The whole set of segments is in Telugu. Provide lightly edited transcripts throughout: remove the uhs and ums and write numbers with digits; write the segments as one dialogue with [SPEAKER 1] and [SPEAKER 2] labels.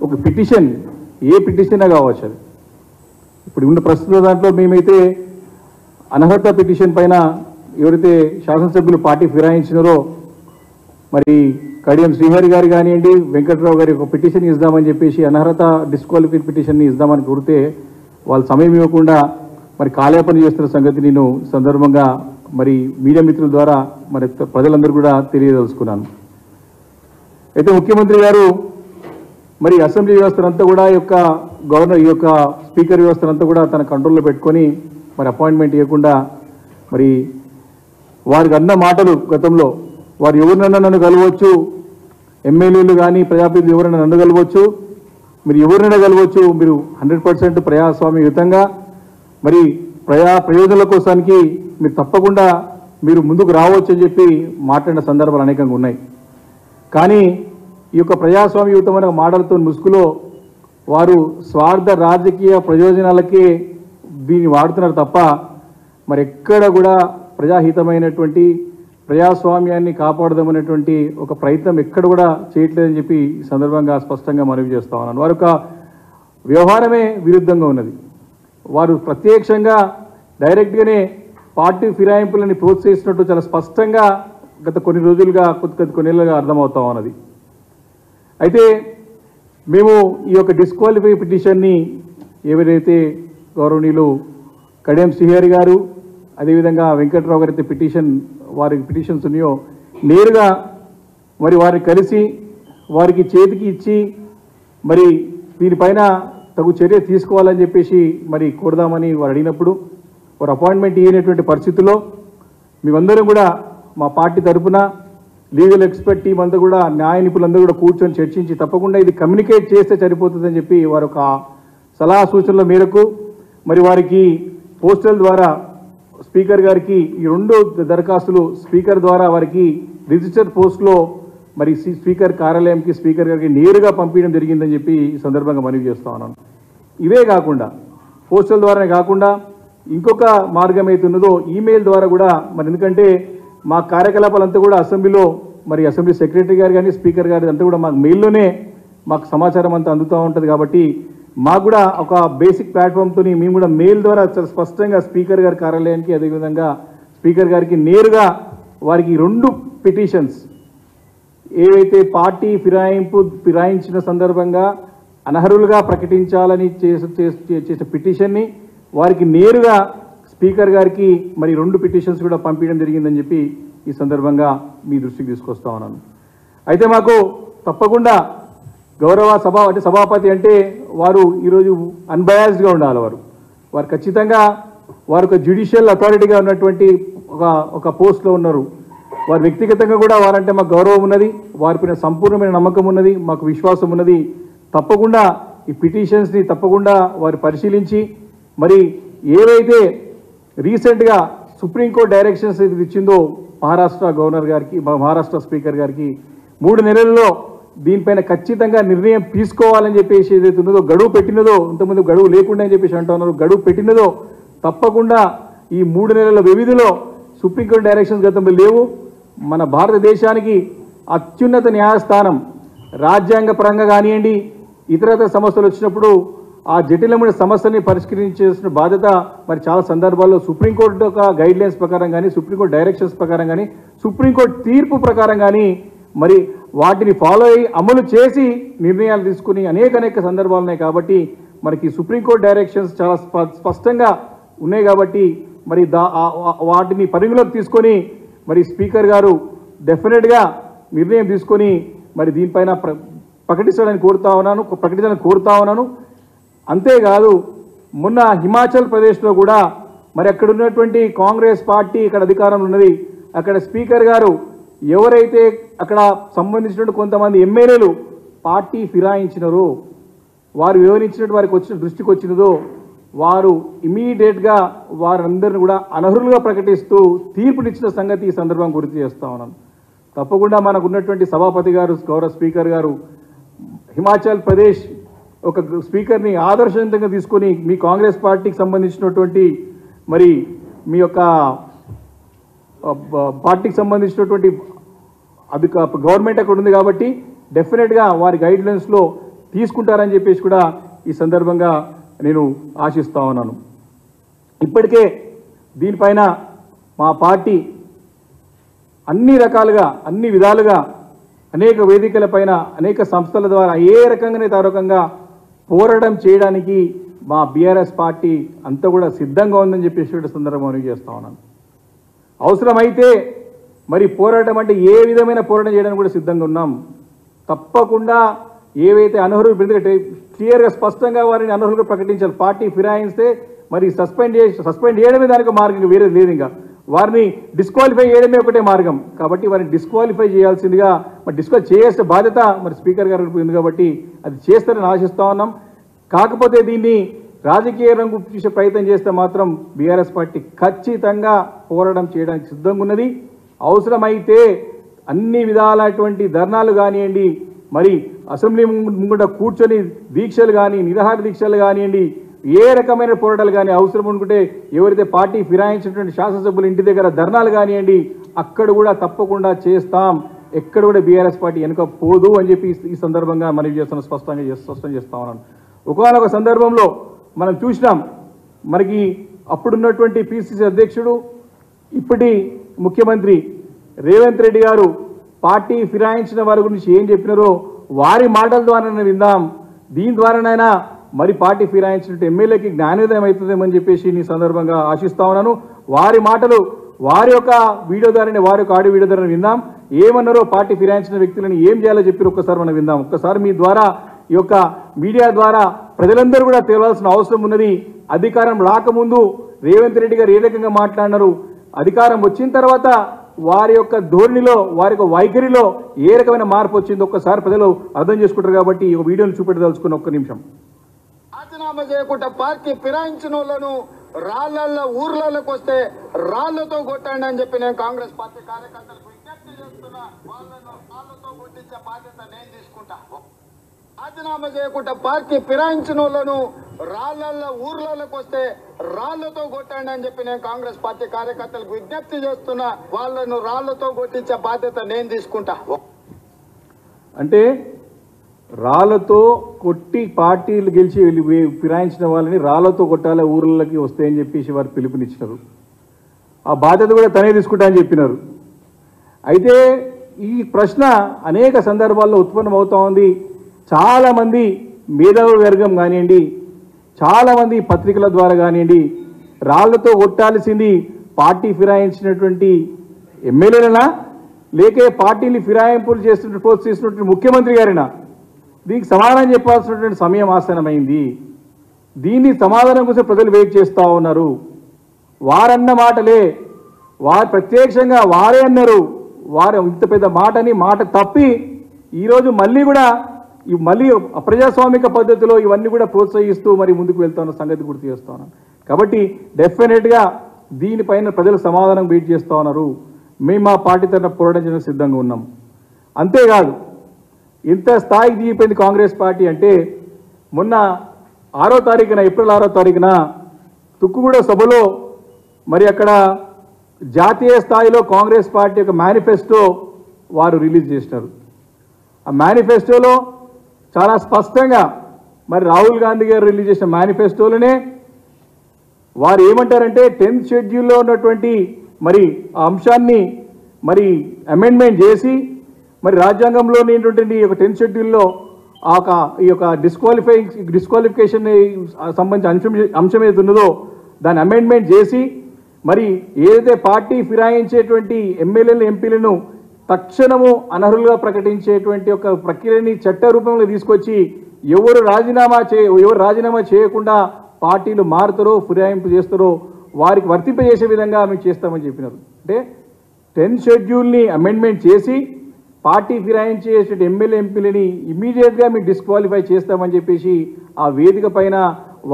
[SPEAKER 1] ఒక పిటిషన్, ఏ పిటిషన్ కావచ్చు అది. ఇప్పుడు ఉన్న ప్రస్తుత దాంట్లో మేమైతే అనర్హత పిటిషన్ పైన ఎవరైతే శాసనసభ్యులు పార్టీ ఫిరాయించినారో మరి కడియం శ్రీహరి గారు కానివ్వండి, వెంకట్రావు గారి ఒక పిటిషన్ ఇద్దామని చెప్పేసి అనర్హత డిస్క్వాలిఫై పిటిషన్ని ఇద్దామని కోరితే వాళ్ళు సమయం ఇవ్వకుండా మరి కాలయాపన చేస్తున్న సంగతి నేను సందర్భంగా మరి మీడియా మిత్రుల ద్వారా మరి ప్రజలందరూ కూడా తెలియదలుచుకున్నాను. అయితే ముఖ్యమంత్రి గారు మరి అసెంబ్లీ వ్యవస్థనంతా కూడా ఈ యొక్క స్పీకర్ వ్యవస్థనంతా కూడా తన కంట్రోల్లో పెట్టుకొని మరి అపాయింట్మెంట్ ఇవ్వకుండా మరి వారికి అన్న మాటలు గతంలో వారు ఎవరినైనా నన్ను కలవచ్చు, ఎమ్మెల్యేలు కానీ ప్రజాప్రతినిధులు ఎవరైనా నన్ను కలవచ్చు, మీరు ఎవరినైనా కలవచ్చు, మీరు 100% ప్రజాస్వామ్యయుతంగా మరి ప్రయోజనాల కోసానికి మీరు తప్పకుండా మీరు ముందుకు రావచ్చు అని చెప్పి మాట్లాడిన సందర్భాలు అనేకంగా ఉన్నాయి. కానీ ఈ యొక్క ప్రజాస్వామ్యయుతమైన మాటలతో ముసుగులో వారు స్వార్థ రాజకీయ ప్రయోజనాలకే దీన్ని వాడుతున్నారు తప్ప మరి ఎక్కడ కూడా ప్రజాహితమైనటువంటి ప్రజాస్వామ్యాన్ని కాపాడదామనేటువంటి ఒక ప్రయత్నం ఎక్కడ కూడా చేయట్లేదని చెప్పి ఈ సందర్భంగా స్పష్టంగా మనవి చేస్తా ఉన్నాను. వారి యొక్క వ్యవహారమే విరుద్ధంగా ఉన్నది. వారు ప్రత్యక్షంగా డైరెక్ట్గానే పార్టీ ఫిరాయింపులని ప్రోత్సహిస్తున్నట్టు చాలా స్పష్టంగా గత కొన్నేళ్లుగా అర్థమవుతా ఉన్నది. అయితే మేము ఈ యొక్క డిస్క్వాలిఫై పిటిషన్ని ఎవరైతే గౌరవనీయులు కడియం శ్రీహరి గారు అదేవిధంగా వెంకట్రావు గారైతే వారికి పిటిషన్స్ ఉన్నాయో నేరుగా మరి వారిని కలిసి వారికి చేతికి ఇచ్చి మరి దీనిపైన తగు చర్య తీసుకోవాలని చెప్పేసి మరి కోరదామని వారు అడిగినప్పుడు వారు అపాయింట్మెంట్ ఇవ్వనటువంటి పరిస్థితుల్లో మేమందరం కూడా మా పార్టీ తరఫున లీగల్ ఎక్స్పర్ట్ టీం అంతా కూడా న్యాయ నిపుణులందరూ కూడా కూర్చొని చర్చించి తప్పకుండా ఇది కమ్యూనికేట్ చేస్తే సరిపోతుందని చెప్పి వారు ఒక సలహా సూచనల మేరకు మరి వారికి పోస్టల్ ద్వారా స్పీకర్ గారికి ఈ 2 దరఖాస్తులు స్పీకర్ ద్వారా వారికి రిజిస్టర్ పోస్ట్లో మరి స్పీకర్ కార్యాలయంకి స్పీకర్ గారికి నేరుగా పంపించడం జరిగిందని చెప్పి ఈ సందర్భంగా మనవి చేస్తా ఉన్నాను. ఇవే కాకుండా పోస్టల్ ద్వారానే కాకుండా ఇంకొక మార్గం అవుతున్నదో ఈమెయిల్ ద్వారా కూడా మరి ఎందుకంటే మా కార్యకలాపాలంతా కూడా అసెంబ్లీలో మరి అసెంబ్లీ సెక్రటరీ గారు కానీ స్పీకర్ గారు అంతా కూడా మాకు మెయిల్లోనే మాకు సమాచారం అంతా అందుతూ ఉంటుంది. కాబట్టి మాకు కూడా ఒక బేసిక్ ప్లాట్ఫామ్తో మేము కూడా మెయిల్ ద్వారా చాలా స్పష్టంగా స్పీకర్ గారి కార్యాలయానికి అదేవిధంగా స్పీకర్ గారికి నేరుగా వారికి 2 పిటిషన్స్ ఏవైతే పార్టీ ఫిరాయించిన సందర్భంగా అనర్హులుగా ప్రకటించాలని చేసిన పిటిషన్ని వారికి నేరుగా స్పీకర్ గారికి మరి 2 పిటిషన్స్ కూడా పంపించడం జరిగిందని చెప్పి ఈ సందర్భంగా మీ దృష్టికి తీసుకొస్తా ఉన్నాను. అయితే మాకు తప్పకుండా గౌరవ సభాపతి అంటే వారు ఈరోజు అన్బయాస్డ్గా ఉండాలి. వారు ఖచ్చితంగా వారు ఒక జ్యుడిషియల్ అథారిటీగా ఉన్నటువంటి ఒక పోస్ట్లో ఉన్నారు. వారు వ్యక్తిగతంగా కూడా వారంటే మాకు గౌరవం ఉన్నది, వారిపైన సంపూర్ణమైన నమ్మకం ఉన్నది, మాకు విశ్వాసం ఉన్నది. తప్పకుండా ఈ పిటిషన్స్ని తప్పకుండా వారు పరిశీలించి మరి ఏవైతే రీసెంట్గా సుప్రీంకోర్టు డైరెక్షన్స్ ఇచ్చిందో మహారాష్ట్ర గవర్నర్ గారికి మహారాష్ట్ర స్పీకర్ గారికి 3 నెలల్లో దీనిపైన ఖచ్చితంగా నిర్ణయం తీసుకోవాలని చెప్పేసి ఏదైతే ఉన్నదో గడువు పెట్టినదో ఇంతకుముందు గడువు లేకుండా అని చెప్పేసి అంటున్నారు. గడువు పెట్టినదో తప్పకుండా ఈ 3 నెలల వ్యవధిలో సుప్రీంకోర్టు డైరెక్షన్స్ గతంలో లేవు. మన భారతదేశానికి అత్యున్నత న్యాయస్థానం రాజ్యాంగపరంగా కానివ్వండి ఇతరత సమస్యలు వచ్చినప్పుడు ఆ జటిలమైన సమస్యని పరిష్కరించాల్సిన బాధ్యత మరి చాలా సందర్భాల్లో సుప్రీంకోర్టు యొక్క గైడ్లైన్స్ ప్రకారం కానీ సుప్రీంకోర్టు డైరెక్షన్స్ ప్రకారం కానీ సుప్రీంకోర్టు తీర్పు ప్రకారం కానీ మరి వాటిని ఫాలో అయ్యి అమలు చేసి నిర్ణయాలు తీసుకుని అనేక సందర్భాలు ఉన్నాయి. కాబట్టి మనకి సుప్రీంకోర్టు డైరెక్షన్స్ చాలా స్పష్టంగా ఉన్నాయి. కాబట్టి మరి వాటిని పరిగణలోకి తీసుకొని మరి స్పీకర్ గారు డెఫినెట్గా నిర్ణయం తీసుకొని మరి దీనిపైన ప్రకటించాలని కోరుతా ఉన్నాను. అంతేకాదు మొన్న హిమాచల్ ప్రదేశ్లో కూడా మరి అక్కడ ఉన్నటువంటి కాంగ్రెస్ పార్టీ ఇక్కడ అధికారంలో ఉన్నది. అక్కడ స్పీకర్ గారు ఎవరైతే అక్కడ సంబంధించినటువంటి కొంతమంది ఎమ్మెల్యేలు పార్టీ ఫిరాయించినారో వారు వివరించినట్టు వారికి దృష్టికి వచ్చినదో వారు ఇమీడియట్గా వారందరిని కూడా అనర్హులుగా ప్రకటిస్తూ తీర్పునిచ్చిన సంగతి ఈ సందర్భం గుర్తు చేస్తా ఉన్నాను. తప్పకుండా మనకు ఉన్నటువంటి సభాపతి గారు గౌరవ స్పీకర్ గారు హిమాచల్ ప్రదేశ్ ఒక స్పీకర్ని ఆదర్శవంతంగా తీసుకొని మీ కాంగ్రెస్ పార్టీకి సంబంధించినటువంటి మరి మీ యొక్క పార్టీకి సంబంధించినటువంటి గవర్నమెంట్ అక్కడ ఉంది కాబట్టి డెఫినెట్గా వారి గైడ్లైన్స్లో తీసుకుంటారని చెప్పేసి కూడా ఈ సందర్భంగా నేను ఆశిస్తా ఉన్నాను. ఇప్పటికే దీనిపైన మా పార్టీ అన్ని రకాలుగా అన్ని విధాలుగా అనేక వేదికలపైన అనేక సంస్థల ద్వారా ఏ రకంగానే తారకంగా పోరాటం చేయడానికి మా బీఆర్ఎస్ పార్టీ అంతా కూడా సిద్ధంగా ఉందని చెప్పేసి సందర్భం చేస్తా ఉన్నాను. అవసరమైతే మరి పోరాటం అంటే ఏ విధమైన పోరాటం చేయడానికి కూడా సిద్ధంగా ఉన్నాం. తప్పకుండా ఏవైతే అనర్హులు ఎందుకంటే క్లియర్గా స్పష్టంగా వారిని అనర్హులుగా ప్రకటించాలి. పార్టీ ఫిరాయిస్తే మరి సస్పెండ్ చేయడమే దానికి మార్గం, వేరే లేదు. ఇంకా వారిని డిస్క్వాలిఫై చేయడమే ఒకటే మార్గం. కాబట్టి వారిని డిస్క్వాలిఫై చేయాల్సిందిగా మరి డిస్క్వాలిఫై చేసే బాధ్యత మరి స్పీకర్ గారు ఉంది కాబట్టి అది చేస్తారని ఆశిస్తా ఉన్నాం. కాకపోతే దీన్ని రాజకీయ రంగు చూసే ప్రయత్నం చేస్తే మాత్రం బీఆర్ఎస్ పార్టీ ఖచ్చితంగా పోరాటం చేయడానికి సిద్ధంగా ఉన్నది. అవసరమైతే అన్ని విధాలైనటువంటి ధర్నాలు కానివ్వండి, మరి అసెంబ్లీ ముందు కూర్చొని దీక్షలు కానీ నిరాహార దీక్షలు కానివ్వండి, ఏ రకమైన పోరాటాలు కానీ అవసరం అనుకుంటే ఎవరైతే పార్టీ ఫిరాయించినటువంటి శాసనసభ్యులు ఇంటి దగ్గర ధర్నాలు కానివ్వండి అక్కడ కూడా తప్పకుండా చేస్తాం. ఎక్కడ కూడా బీఆర్ఎస్ పార్టీ వెనుక పోదు అని చెప్పి ఈ సందర్భంగా మనవి చేస్తున్న స్పష్టం చేస్తా ఉన్నాను. ఒకనొక సందర్భంలో మనం చూసినాం, మనకి అప్పుడున్నటువంటి పిసిసి అధ్యక్షుడు ఇప్పటి ముఖ్యమంత్రి రేవంత్ రెడ్డి గారు పార్టీ ఫిరాయించిన వారి గురించి ఏం చెప్పినారో వారి మాటల ద్వారా విందాం. దీని ద్వారానైనా మరి పార్టీ ఫిరాయించినట్టు ఎమ్మెల్యేకి జ్ఞానోదయం అవుతుందేమని చెప్పేసి ఈ సందర్భంగా ఆశిస్తా ఉన్నాను. వారి మాటలు వారి యొక్క వీడియో ద్వారానే, వారి యొక్క ఆడియో వీడియో ద్వారా విందాం. ఏమన్నారో పార్టీ ఫిరాయించిన వ్యక్తులను ఏం చేయాలో చెప్పి ఒక్కసారి మనం విందాం. ఒక్కసారి మీ ద్వారా ఈ యొక్క మీడియా ద్వారా ప్రజలందరూ కూడా తెలియాల్సిన అవసరం ఉన్నది. అధికారం రాకముందు రేవంత్ రెడ్డి గారు ఏ రకంగా మాట్లాడినారు, అధికారం వచ్చిన తర్వాత వారి యొక్క ధోరణిలో వారి యొక్క వైఖరిలో ఏ రకమైన మార్పు వచ్చిందో ఒక్కసారి ప్రజలు అర్థం చేసుకుంటారు. కాబట్టి ఈ వీడియోని చూపెట్టదలుచుకున్న ఒక్క నిమిషం.
[SPEAKER 2] రాజీనామా చేయకుండా పార్టీ ఫిరాయించిన వాళ్ళను రాళ్లల్లో ఊర్లలోకి వస్తే రాళ్లతో కొట్టండి అని చెప్పి నేను కాంగ్రెస్ పార్టీ కార్యకర్తలకు విజ్ఞప్తి చేస్తున్నా. వాళ్ళను రాళ్లతో కొట్టించే బాధ్యత నేను తీసుకుంటా. రాజీనామా చేయకుండా పార్టీ ఫిరాయించిన వాళ్ళను రాళ్లల్లో ఊర్లలోకి వస్తే రాళ్లతో కొట్టండి అని చెప్పి నేను కాంగ్రెస్ పార్టీ కార్యకర్తలకు విజ్ఞప్తి చేస్తున్నా. వాళ్ళను రాళ్లతో కొట్టించే బాధ్యత నేను తీసుకుంటా.
[SPEAKER 1] అంటే రాళ్లతో కొట్టి పార్టీలు గెలిచి ఫిరాయించిన వాళ్ళని రాళ్లతో కొట్టాలి ఊర్లకి వస్తాయని చెప్పేసి వారు పిలుపునిచ్చినారు. ఆ బాధ్యత కూడా తనే తీసుకుంటా అని చెప్పినారు. అయితే ఈ ప్రశ్న అనేక సందర్భాల్లో ఉత్పన్నం అవుతా ఉంది. చాలామంది మేధావి వర్గం కానివ్వండి, చాలామంది పత్రికల ద్వారా కానివ్వండి, రాళ్లతో కొట్టాల్సింది పార్టీ ఫిరాయించినటువంటి ఎమ్మెల్యేలనా లేకే పార్టీని ఫిరాయింపులు చేస్తున్నట్టు ప్రోత్సహిస్తున్నటువంటి ముఖ్యమంత్రి గారినా? దీనికి సమాధానం చెప్పాల్సినటువంటి సమయం ఆసన్నమైంది. దీన్ని సమాధానం కోసం ప్రజలు వెయిట్ చేస్తూ ఉన్నారు. వారన్న మాటలే వారు ప్రత్యక్షంగా వారే అన్నారు. వారు ఇంత పెద్ద మాట తప్పి ఈరోజు మళ్ళీ కూడా మళ్ళీ అప్రజాస్వామిక పద్ధతిలో ఇవన్నీ కూడా ప్రోత్సహిస్తూ మరి ముందుకు వెళ్తున్న సంగతి గుర్తు చేస్తా ఉన్నాను. కాబట్టి డెఫినెట్గా దీనిపైన ప్రజలు సమాధానం వెయిట్ చేస్తూ ఉన్నారు. మేము మా పార్టీ తరఫున పోరాటం చేయడానికి సిద్ధంగా ఉన్నాం. అంతేకాదు ఇంత స్థాయికి దిగిపోయింది కాంగ్రెస్ పార్టీ అంటే మొన్న 6వ తారీఖున ఏప్రిల్ 6వ తారీఖున తుక్కుగూడ సభలో మరి అక్కడ జాతీయ స్థాయిలో కాంగ్రెస్ పార్టీ యొక్క మేనిఫెస్టో వారు రిలీజ్ చేసినారు. ఆ మేనిఫెస్టోలో చాలా స్పష్టంగా మరి రాహుల్ గాంధీ గారు రిలీజ్ చేసిన మేనిఫెస్టోలోనే వారు ఏమంటారంటే 10th షెడ్యూల్లో ఉన్నటువంటి మరి ఆ అంశాన్ని మరి అమెండ్మెంట్ చేసి మరి రాజ్యాంగంలో ఉన్నటువంటి ఒక 10th షెడ్యూల్లో ఈ యొక్క డిస్క్వాలిఫికేషన్ సంబంధించిన అంశం ఏది ఉన్నదో దాన్ని అమెండ్మెంట్ చేసి మరి ఏదైతే పార్టీ ఫిరాయించేటువంటి ఎమ్మెల్యేలు ఎంపీలను తక్షణము అనర్హులుగా ప్రకటించేటువంటి ఒక ప్రక్రియని చట్ట రూపంలో తీసుకొచ్చి ఎవరు రాజీనామా చేయకుండా పార్టీలు మారుతారో ఫిరాయింపు చేస్తారో వారికి వర్తింపజేసే విధంగా మేము చేస్తామని చెప్పినారు. అంటే 10th షెడ్యూల్ని అమెండ్మెంట్ చేసి పార్టీ ఫిరాయించే ఎమ్మెల్యే ఎంపీలని ఇమీడియట్గా మేము డిస్క్వాలిఫై చేస్తామని చెప్పేసి ఆ వేదిక పైన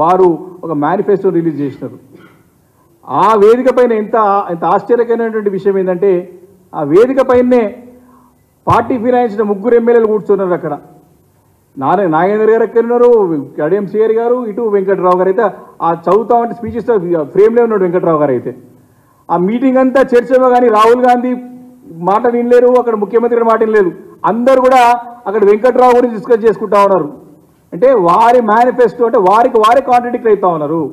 [SPEAKER 1] వారు ఒక మేనిఫెస్టో రిలీజ్ చేసినారు. ఆ వేదిక పైన ఎంత ఆశ్చర్యకరమైనటువంటి విషయం ఏంటంటే ఆ వేదిక పైనే పార్టీ ఫిరాయించిన 3 ఎమ్మెల్యేలు కూర్చున్నారు. అక్కడ నాగేంద్ర గారు ఎక్కడ ఉన్నారు, కడియం సిఆర్ గారు, ఇటు వెంకట్రావు గారు. అయితే ఆ చదువుతామంటే స్పీచ్ ఇస్తే ఫ్రేమ్లో ఉన్నాడు వెంకట్రావు గారు. అయితే ఆ మీటింగ్ అంతా చర్చలో కానీ రాహుల్ గాంధీ మాట వినలేరు, అక్కడ ముఖ్యమంత్రి మాట వినలేదు. అందరూ కూడా అక్కడ వెంకట్రావు గురించి డిస్కస్ చేసుకుంటా ఉన్నారు. అంటే వారి మేనిఫెస్టో అంటే వారికి వారే కాంట్రడిక్ట్ అవుతా ఉన్నారు.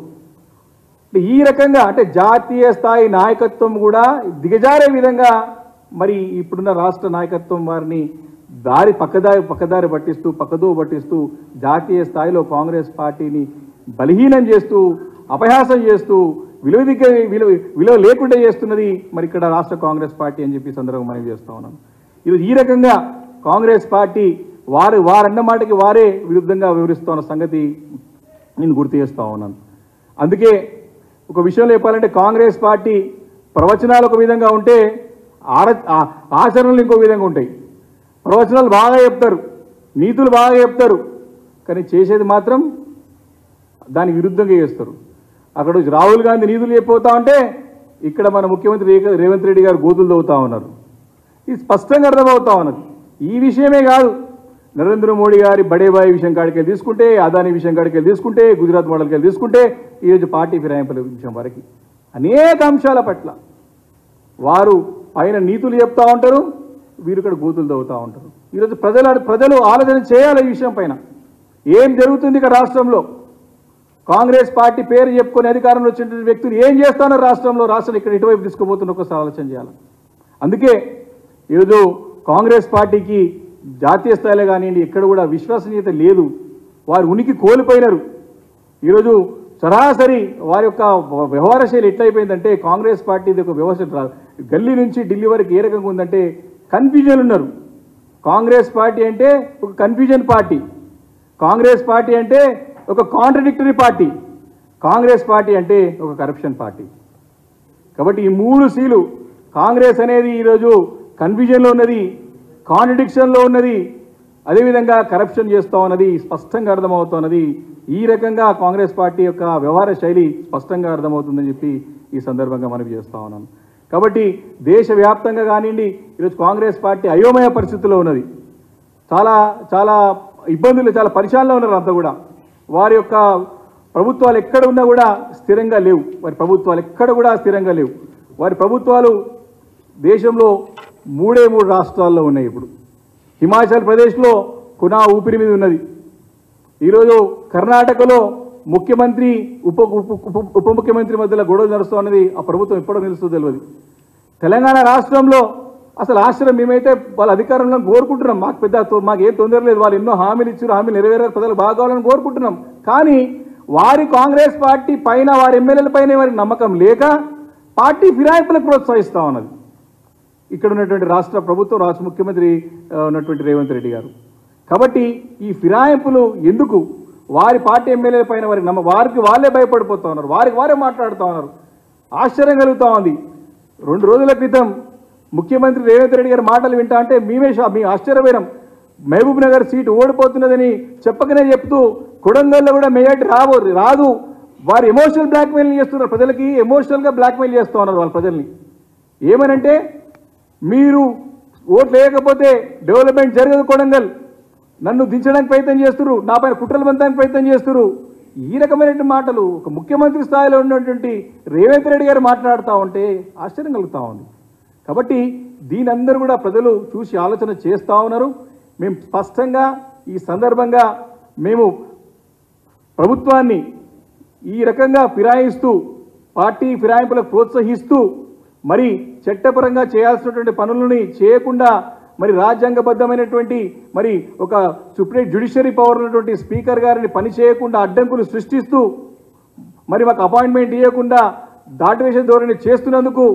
[SPEAKER 1] ఈ రకంగా అంటే జాతీయ స్థాయి నాయకత్వం కూడా దిగజారే విధంగా మరి ఇప్పుడున్న రాష్ట్ర నాయకత్వం వారిని పక్కదారి పట్టిస్తూ జాతీయ స్థాయిలో కాంగ్రెస్ పార్టీని బలహీనం చేస్తూ అపహాసం చేస్తూ విలువ లేకుండా చేస్తున్నది మరి ఇక్కడ రాష్ట్ర కాంగ్రెస్ పార్టీ అని చెప్పి సందర్భంగా మనం చేస్తా ఉన్నాం. ఈరోజు ఈ రకంగా కాంగ్రెస్ పార్టీ వారన్న మాటకి వారే విరుద్ధంగా వివరిస్తున్న సంగతి నేను గుర్తు చేస్తూ ఉన్నాను. అందుకే ఒక విషయంలో చెప్పాలంటే కాంగ్రెస్ పార్టీ ప్రవచనాలు ఒక విధంగా ఉంటే ఆచరణలు ఇంకో విధంగా ఉంటాయి. ప్రవచనాలు బాగా చెప్తారు, నీతులు బాగా చెప్తారు, కానీ చేసేది మాత్రం దానికి విరుద్ధంగా చేస్తారు. అక్కడ రాహుల్ గాంధీ నీతులు చెప్పిపోతా ఉంటే ఇక్కడ మన ముఖ్యమంత్రి రేవంత్ రెడ్డి గారు గోతులు తవ్వుతా ఉన్నారు. ఇది స్పష్టంగా అర్థమవుతా ఉన్నది. ఈ విషయమే కాదు, నరేంద్ర మోడీ గారి బడేబాయి విషయం కాడికి వెళ్ళి తీసుకుంటే, అదానీ విషయం కాడికి వెళ్ళి తీసుకుంటే, గుజరాత్ మోడల్కి వెళ్ళి తీసుకుంటే, ఈరోజు పార్టీ ఫిరాయింపుల విషయం వరకు అనేక అంశాల పట్ల వారు పైన నీతులు చెప్తా ఉంటారు, వీరు ఇక్కడ గోతులు తవ్వుతూ ఉంటారు. ఈరోజు ప్రజలు ఆలోచన చేయాలి ఈ విషయం పైన. ఏం జరుగుతుంది ఇక్కడ రాష్ట్రంలో? కాంగ్రెస్ పార్టీ పేరు చెప్పుకొని అధికారంలో వచ్చినటువంటి వ్యక్తులు ఏం చేస్తున్నారు రాష్ట్రం ఇక్కడ ఇటువైపు తీసుకుపోతున్న ఒకసారి ఆలోచన చేయాలి. అందుకే ఈరోజు కాంగ్రెస్ పార్టీకి జాతీయ స్థాయిలో కానివ్వండి ఎక్కడ కూడా విశ్వసనీయత లేదు. వారు ఉనికి కోల్పోయినారు. ఈరోజు సరాసరి వారి యొక్క వ్యవహార శైలి ఎట్లయిపోయిందంటే కాంగ్రెస్ పార్టీది ఒక వ్యవస్థ గల్లీ నుంచి ఢిల్లీ వరకు ఏ రకంగా ఉందంటే కన్ఫ్యూజన్ ఉన్నారు. కాంగ్రెస్ పార్టీ అంటే ఒక కన్ఫ్యూజన్ పార్టీ, కాంగ్రెస్ పార్టీ అంటే ఒక కాంట్రడిక్టరీ పార్టీ, కాంగ్రెస్ పార్టీ అంటే ఒక కరప్షన్ పార్టీ. కాబట్టి ఈ మూడు సీలు కాంగ్రెస్ అనేది ఈరోజు కన్ఫ్యూజన్లో ఉన్నది, కాంట్రడిక్షన్లో ఉన్నది, అదేవిధంగా కరప్షన్ చేస్తూ ఉన్నది స్పష్టంగా అర్థమవుతున్నది. ఈ రకంగా కాంగ్రెస్ పార్టీ యొక్క వ్యవహార శైలి స్పష్టంగా అర్థమవుతుందని చెప్పి ఈ సందర్భంగా మనవి చేస్తూ ఉన్నాను. కాబట్టి దేశవ్యాప్తంగా కానివ్వండి ఈరోజు కాంగ్రెస్ పార్టీ అయోమయ పరిస్థితుల్లో ఉన్నది. చాలా ఇబ్బందులు, చాలా పరిశాలలో ఉన్నారు అంతా కూడా. వారి యొక్క ప్రభుత్వాలు ఎక్కడ ఉన్నా కూడా స్థిరంగా లేవు. వారి ప్రభుత్వాలు దేశంలో మూడే రాష్ట్రాల్లో ఉన్నాయి. ఇప్పుడు హిమాచల్ ప్రదేశ్లో కునా ఊపిరి మీద ఉన్నది. ఈరోజు కర్ణాటకలో ముఖ్యమంత్రి ఉప ముఖ్యమంత్రి మధ్యలో గొడవలు నడుస్తూ ఉన్నది. ఆ ప్రభుత్వం ఎప్పుడో నిలుస్తుందో తెలియదు. తెలంగాణ రాష్ట్రంలో అసలు ఆశ్రయం మేమైతే వాళ్ళ అధికారంలో కోరుకుంటున్నాం. మాకు ఏం తొందర లేదు. వాళ్ళు ఎన్నో హామీలు ఇచ్చారు, హామీలు నెరవేరారు, ప్రజలు బాగాలని కోరుకుంటున్నాం. కానీ వారి కాంగ్రెస్ పార్టీ పైన, వారి ఎమ్మెల్యేల పైన వారికి నమ్మకం లేక పార్టీ ఫిరాయింపులకు ప్రోత్సహిస్తూ ఉన్నది ఇక్కడ ఉన్నటువంటి రాష్ట్ర ప్రభుత్వం, రాష్ట్ర ముఖ్యమంత్రి ఉన్నటువంటి రేవంత్ రెడ్డి గారు. కాబట్టి ఈ ఫిరాయింపులు ఎందుకు? వారి పార్టీ ఎమ్మెల్యేల పైన వారికి వాళ్ళే భయపడిపోతూ ఉన్నారు, వారికి వారే మాట్లాడుతూ ఉన్నారు. ఆశ్చర్యం కలుగుతూ ఉంది. 2 రోజుల క్రితం ముఖ్యమంత్రి రేవంత్ రెడ్డి గారి మాటలు వింటా అంటే మీ ఆశ్చర్యపోయినాం. మహబూబ్ నగర్ సీటు ఓడిపోతున్నదని చెప్పకనే చెప్తూ కొడంగల్లో కూడా మెజార్టీ రాదు, వారు ఎమోషనల్ బ్లాక్మెయిల్ చేస్తున్నారు. ప్రజలకి ఎమోషనల్గా బ్లాక్మెయిల్ చేస్తూ ఉన్నారు వాళ్ళ ప్రజల్ని. ఏమనంటే మీరు ఓట్లు వేయకపోతే డెవలప్మెంట్ జరగదు, కొడంగల్ నన్ను దించడానికి ప్రయత్నం చేస్తున్నారు, నా పైన కుట్రలు బంధడానికి ప్రయత్నం చేస్తున్నారు. ఈ రకమైన మాటలు ఒక ముఖ్యమంత్రి స్థాయిలో ఉన్నటువంటి రేవంత్ రెడ్డి గారు మాట్లాడుతూ ఉంటే ఆశ్చర్యం కలుగుతూ ఉంది. కాబట్టి దీని అందరూ కూడా ప్రజలు చూసి ఆలోచన చేస్తూ ఉన్నారు. మేము స్పష్టంగా ఈ సందర్భంగా మేము ప్రభుత్వాన్ని ఈ రకంగా ఫిరాయిస్తూ, పార్టీ ఫిరాయింపులకు ప్రోత్సహిస్తూ, మరి చట్టపరంగా చేయాల్సినటువంటి పనులని చేయకుండా, మరి రాజ్యాంగబద్ధమైనటువంటి మరి ఒక సుప్రీం జ్యుడిషియరీ పవర్ ఉన్నటువంటి స్పీకర్ గారిని పని చేయకుండా అడ్డంకులు సృష్టిస్తూ, మరి మాకు అపాయింట్మెంట్ ఇవ్వకుండా దాటివేసే ధోరణి చేస్తున్నందుకు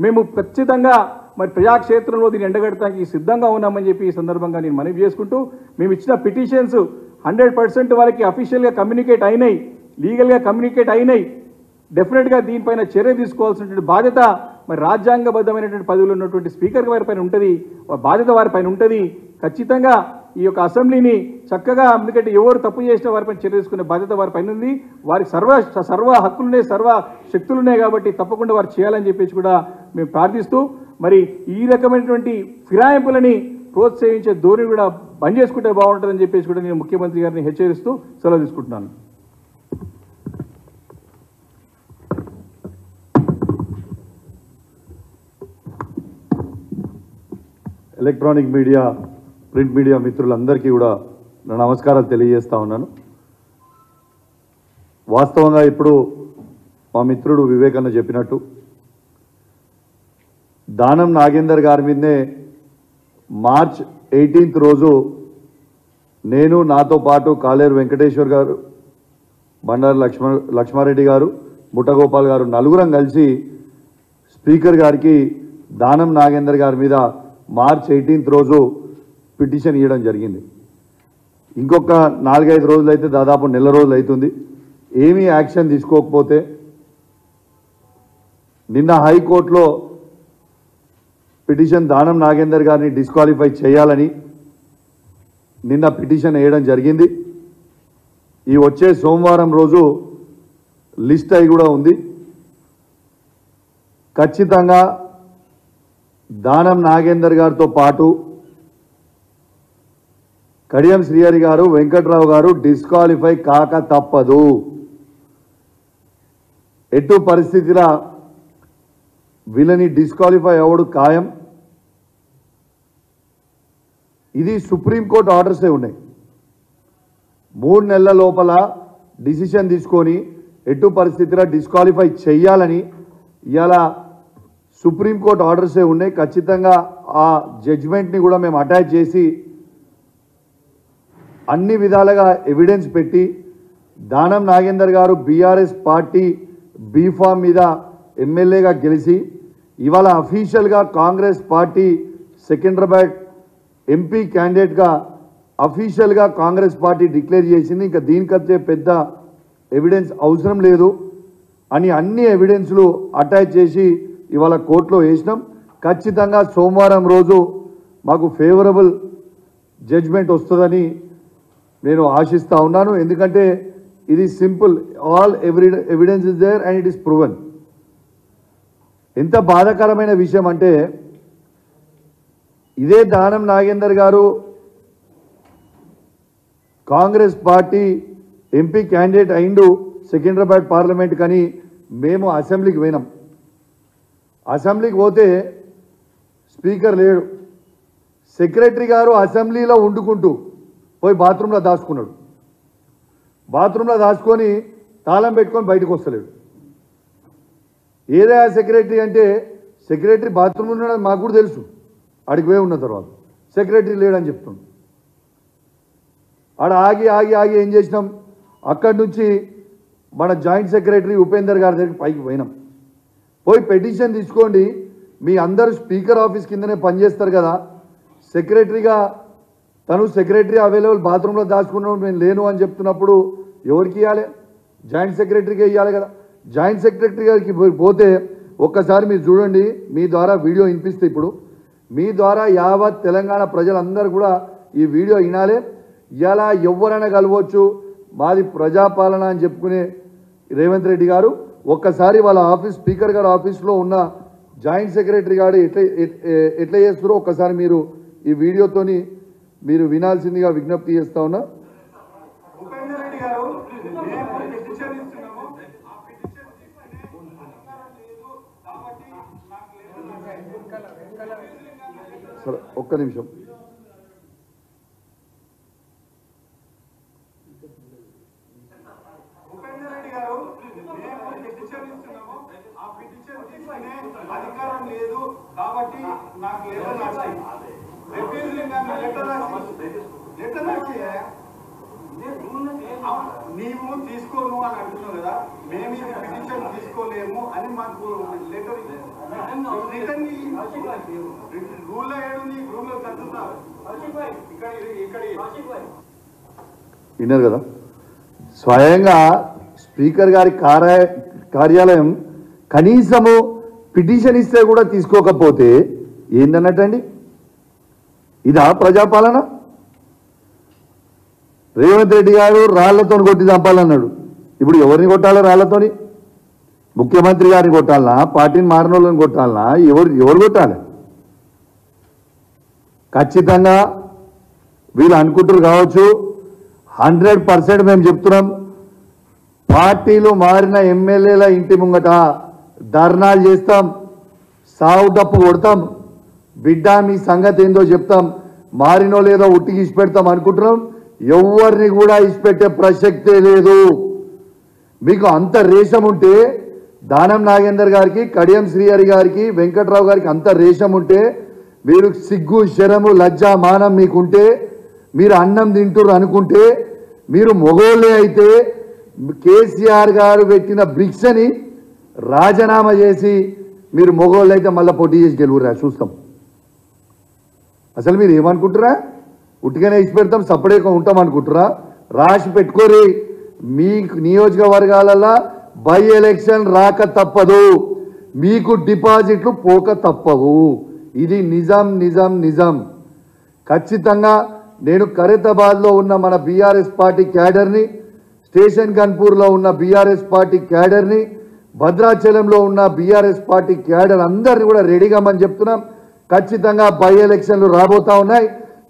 [SPEAKER 1] మేము ఖచ్చితంగా మరి ప్రజాక్షేత్రంలో దీన్ని ఎండగడటానికి సిద్ధంగా ఉన్నామని చెప్పి ఈ సందర్భంగా నేను మనవి చేసుకుంటూ, మేము ఇచ్చిన పిటిషన్స్ 100% వాళ్ళకి అఫీషియల్గా కమ్యూనికేట్ అయినాయి, లీగల్గా కమ్యూనికేట్ అయినాయి. డెఫినెట్గా దీనిపైన చర్య తీసుకోవాల్సినటువంటి బాధ్యత మరి రాజ్యాంగబద్ధమైనటువంటి పదవులు ఉన్నటువంటి స్పీకర్ వారి పైన ఉంటుంది, బాధ్యత వారిపైన ఉంటుంది. ఖచ్చితంగా ఈ యొక్క అసెంబ్లీని చక్కగా, ఎందుకంటే ఎవరు తప్పు చేసిన వారిపైన చర్య తీసుకునే బాధ్యత వారిపైన ఉంది. వారికి సర్వ హక్కులున్నాయి, సర్వ శక్తులున్నాయి. కాబట్టి తప్పకుండా వారు చేయాలని చెప్పేసి కూడా మేము ప్రార్థిస్తూ, మరి ఈ రకమైనటువంటి ఫిరాయింపులని ప్రోత్సహించే ధోరణి కూడా బంద్ చేసుకుంటే బాగుంటుందని చెప్పేసి కూడా నేను ముఖ్యమంత్రి గారిని హెచ్చరిస్తూ సెలవు తీసుకుంటున్నాను.
[SPEAKER 3] ఎలక్ట్రానిక్ మీడియా, ప్రింట్ మీడియా మిత్రులందరికీ కూడా నా నమస్కారాలు తెలియజేస్తా ఉన్నాను. వాస్తవంగా ఇప్పుడు మా మిత్రుడు వివేకన్న చెప్పినట్టు దానం నాగేందర్ గారి మీదనే మార్చ్ 18th రోజు నేను, నాతో పాటు కాలేరు వెంకటేశ్వర్ గారు, బండారు లక్ష్మారెడ్డి గారు, ముఠగోపాల్ గారు నలుగురం కలిసి స్పీకర్ గారికి దానం నాగేందర్ గారి మీద మార్చ్ 18th రోజు పిటిషన్ ఇవ్వడం జరిగింది. ఇంకొక 4-5 రోజులు అయితే దాదాపు నెల రోజులు అవుతుంది. ఏమీ యాక్షన్ తీసుకోకపోతే నిన్న హైకోర్టులో పిటిషన్ దానం నాగేందర్ గారిని డిస్క్వాలిఫై చేయాలని నిన్న పిటిషన్ వేయడం జరిగింది. ఈ వచ్చే సోమవారం రోజు లిస్ట్ అయి కూడా ఉంది. ఖచ్చితంగా దానం నాగేందర్ గారితో పాటు కడియం శ్రీహరి గారు, వెంకట్రావు గారు డిస్క్వాలిఫై కాక తప్పదు. ఎటు పరిస్థితిలో వీళ్ళని డిస్క్వాలిఫై అవ్వడు ఖాయం. ఇది సుప్రీంకోర్టు ఆర్డర్సే ఉన్నాయి. 3 నెలల లోపల డిసిషన్ తీసుకొని ఎటు పరిస్థితిలో డిస్క్వాలిఫై చేయాలని ఇవాళ సుప్రీంకోర్టు ఆర్డర్సే ఉన్నాయి. ఖచ్చితంగా ఆ జడ్జిమెంట్ని కూడా మేము అటాచ్ చేసి అన్ని విధాలుగా ఎవిడెన్స్ పెట్టి దానం నాగేందర్ గారు బీఆర్ఎస్ పార్టీ బీఫామ్ మీద ఎమ్మెల్యేగా గెలిచి ఇవాళ అఫీషియల్గా కాంగ్రెస్ పార్టీ సికింద్రాబాద్ ఎంపీ క్యాండిడేట్గా అఫీషియల్గా కాంగ్రెస్ పార్టీ డిక్లేర్ చేసింది. ఇంకా దీనికంటే పెద్ద ఎవిడెన్స్ అవసరం లేదు అని అన్ని ఎవిడెన్స్లు అటాచ్ చేసి ఇవాళ కోర్టులో వేసినాం. ఖచ్చితంగా సోమవారం రోజు మాకు ఫేవరబుల్ జడ్జ్మెంట్ వస్తుందని నేను ఆశిస్తూ ఉన్నాను. ఎందుకంటే ఇది simple, all evidence is there and it is proven. ఎంత బాధాకరమైన విషయం అంటే ఇదే దానం నాగేందర్ గారు కాంగ్రెస్ పార్టీ ఎంపీ క్యాండిడేట్ అయిండు సికింద్రాబాద్ పార్లమెంట్ కానీ మేము అసెంబ్లీకి పోయినాం. అసెంబ్లీకి పోతే స్పీకర్ లేడు. సెక్రటరీ గారు అసెంబ్లీలో వండుకుంటూ పోయి బాత్రూంలో దాచుకున్నాడు. బాత్రూంలో దాచుకొని తాళం పెట్టుకొని బయటకు వస్తలేడు. ఏదే సెక్రటరీ అంటే సెక్రటరీ బాత్రూంలో ఉన్నాడని మాకు కూడా తెలుసు. ఆడికి పోయి ఉన్న తర్వాత సెక్రటరీ లేడని చెప్తున్నాడు. ఆడ ఆగి ఆగి ఆగి ఏం చేసినాం, అక్కడి నుంచి మన జాయింట్ సెక్రటరీ ఉపేందర్ గారి దగ్గరికి పైకి పోయినాం. పోయి పిటిషన్ తీసుకోండి, మీ అందరూ స్పీకర్ ఆఫీస్ కిందనే పనిచేస్తారు కదా, సెక్రటరీగా తను సెక్రటరీ అవైలబుల్ బాత్రూంలో దాచుకున్నాడు నేను లేను అని చెప్తున్నప్పుడు ఎవరికి ఇవ్వాలి? జాయింట్ సెక్రటరీకే ఇవ్వాలి కదా. జాయింట్ సెక్రటరీ గారికి పోతే ఒక్కసారి మీరు చూడండి, మీ ద్వారా వీడియో వినిపిస్తే ఇప్పుడు మీ ద్వారా యావత్ తెలంగాణ ప్రజలందరూ కూడా ఈ వీడియో వినాలి. ఇలా ఎవరైనా కలవచ్చు, మాది ప్రజాపాలన అని చెప్పుకునే రేవంత్ రెడ్డి గారు ఒక్కసారి వాళ్ళ ఆఫీస్ స్పీకర్ గారు ఆఫీస్లో ఉన్న జాయింట్ సెక్రటరీ గారు ఎట్లా చేస్తారో ఒక్కసారి మీరు ఈ వీడియోతోని మీరు వినాల్సిందిగా విజ్ఞప్తి చేస్తా ఉన్నా.
[SPEAKER 4] ఉపేందర్ రెడ్డి గారు మేము పిటిషన్ ఇస్తున్నాము, ఆ పిటిషన్ తీసుకునే అధికారం లేదు కాబట్టి నాకు
[SPEAKER 3] సరే ఒక్క నిమిషం.
[SPEAKER 4] ఉపేందర్ రెడ్డి గారు మేము పిటిషన్ ఇస్తున్నాము, ఆ పిటిషన్ తీసుకునే అధికారం లేదు కాబట్టి నాకు లెటర్ రాసి లెటర్ రాసి నీవు తీసుకోను అని అంటున్నావు కదా, మేము ఇది పిటిషన్ తీసుకోలేము అని మాకు లెటర్ రిటర్న్ రూల్లో ఏడుంది, రూల్లో చదువుతా ఇక్కడ
[SPEAKER 3] విన్నారు కదా, స్వయంగా స్పీకర్ గారి కార్యాలయం కనీసము పిటిషన్ ఇస్తే కూడా తీసుకోకపోతే ఏందన్నట్టండి? ఇదా ప్రజాపాలన? రేవంత్ రెడ్డి గారు రాళ్లతో కొట్టి చంపాలన్నాడు. ఇప్పుడు ఎవరిని కొట్టాలో రాళ్లతోని? ముఖ్యమంత్రి గారిని కొట్టాలనా, పార్టీని మారిన వాళ్ళని కొట్టాలనా, ఎవరు కొట్టాలి? ఖచ్చితంగా వీళ్ళు అనుకుంటారు కావచ్చు, 100% మేము చెప్తున్నాం, పార్టీలు మారిన ఎమ్మెల్యేల ఇంటి ముంగట ధర్నాలు చేస్తాం, సావు డప్పు కొడతాం, బిడ్డ మీ సంగతి ఏందో చెప్తాం, మారినో లేదో ఉట్టికి ఇచ్చి పెడతాం అనుకుంటున్నాం. ఎవరిని కూడా ఇచ్చిపెట్టే ప్రసక్తే లేదు. మీకు అంత రేషం ఉంటే దానం నాగేందర్ గారికి, కడియం శ్రీహరి గారికి, వెంకట్రావు గారికి అంత రేషం ఉంటే, మీరు సిగ్గు శరము లజ్జ మానం మీకుంటే, మీరు అన్నం తింటురు అనుకుంటే, మీరు మొగోళ్ళే అయితే కేసీఆర్ గారు పెట్టిన భిక్షని రాజీనామా చేసి మీరు మొగోళ్ళు అయితే మళ్ళీ పోటీ చేసి గెలువురా చూస్తాం. అసలు మీరు ఏమనుకుంటారా? ఉట్టిగానే ఇచ్చి పెడతాం సపరేట్గా ఉంటాం అనుకుంటారా? రాసి పెట్టుకోరి. మీ నియోజకవర్గాలలో బై ఎలక్షన్ రాక తప్పదు, మీకు డిపాజిట్లు పోక తప్పవు. ఇది నిజం నిజం నిజం. ఖచ్చితంగా నేను ఖైరతాబాద్లో ఉన్న మన బీఆర్ఎస్ పార్టీ క్యాడర్ని, స్టేషన్ గన్పూర్లో ఉన్న బీఆర్ఎస్ పార్టీ క్యాడర్ని, భద్రాచలంలో ఉన్న బీఆర్ఎస్ పార్టీ క్యాడర్ అందరినీ కూడా రెడీగా మనం చెప్తున్నాం. ఖచ్చితంగా బై ఎలక్షన్లు రాబోతా ఉన్నాయి.